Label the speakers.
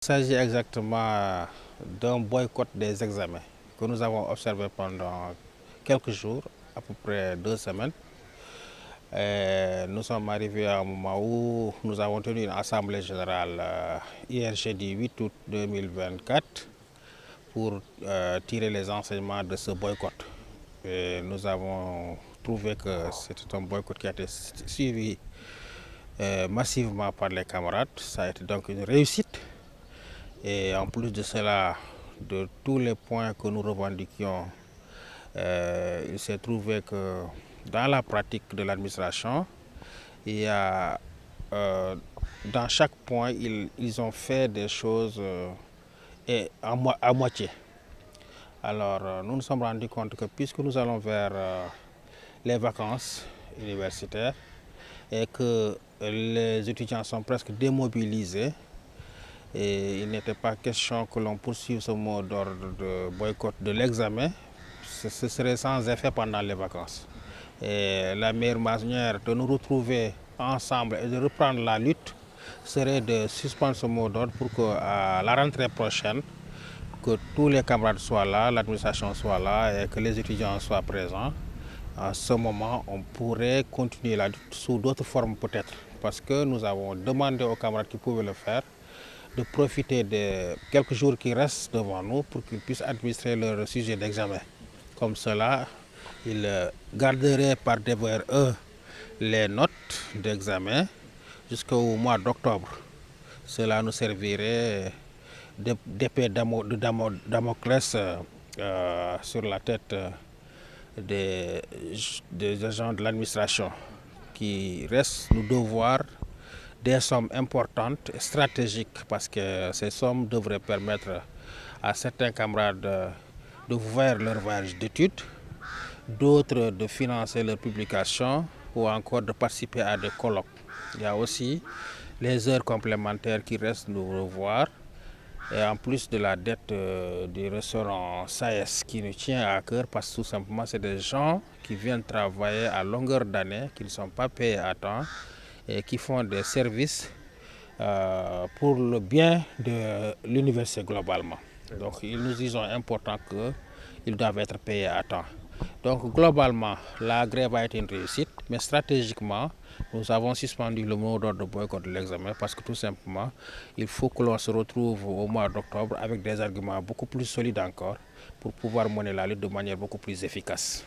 Speaker 1: Il s'agit exactement d'un boycott des examens que nous avons observé pendant quelques jours, à peu près 2 semaines. Et nous sommes arrivés à un moment où nous avons tenu une assemblée générale hier jeudi 8 août 2024 pour tirer les enseignements de ce boycott. Et nous avons trouvé que c'était un boycott qui a été suivi massivement par les camarades. Ça a été donc une réussite. Et en plus de cela, de tous les points que nous revendiquions, il s'est trouvé que dans la pratique de l'administration, il y a, dans chaque point, ils ont fait des choses à moitié. Alors, nous nous sommes rendus compte que puisque nous allons vers les vacances universitaires et que les étudiants sont presque démobilisés, et il n'était pas question que l'on poursuive ce mot d'ordre de boycott de l'examen. Ce serait sans effet pendant les vacances. Et la meilleure manière de nous retrouver ensemble et de reprendre la lutte serait de suspendre ce mot d'ordre pour qu'à la rentrée prochaine, que tous les camarades soient là, l'administration soit là et que les étudiants soient présents. À ce moment, on pourrait continuer la lutte sous d'autres formes peut-être. Parce que nous avons demandé aux camarades qui pouvaient le faire de profiter des quelques jours qui restent devant nous pour qu'ils puissent administrer leur sujet d'examen. Comme cela, ils garderaient par devers eux les notes d'examen jusqu'au mois d'octobre. Cela nous servirait d'épée de Damoclès sur la tête des agents de l'administration qui restent nous devoir des sommes importantes et stratégiques parce que ces sommes devraient permettre à certains camarades de voir leur voyage d'études, d'autres de financer leurs publications ou encore de participer à des colloques. Il y a aussi les heures complémentaires qui restent nous revoir et en plus de la dette du restaurant SAES qui nous tient à cœur parce que tout simplement c'est des gens qui viennent travailler à longueur d'année, qui ne sont pas payés à temps et qui font des services pour le bien de l'université globalement. Donc ils nous disent important qu'ils doivent être payés à temps. Donc globalement, la grève a été une réussite, mais stratégiquement, nous avons suspendu le mot d'ordre de boycott de l'examen parce que tout simplement, il faut que l'on se retrouve au mois d'octobre avec des arguments beaucoup plus solides encore pour pouvoir mener la lutte de manière beaucoup plus efficace.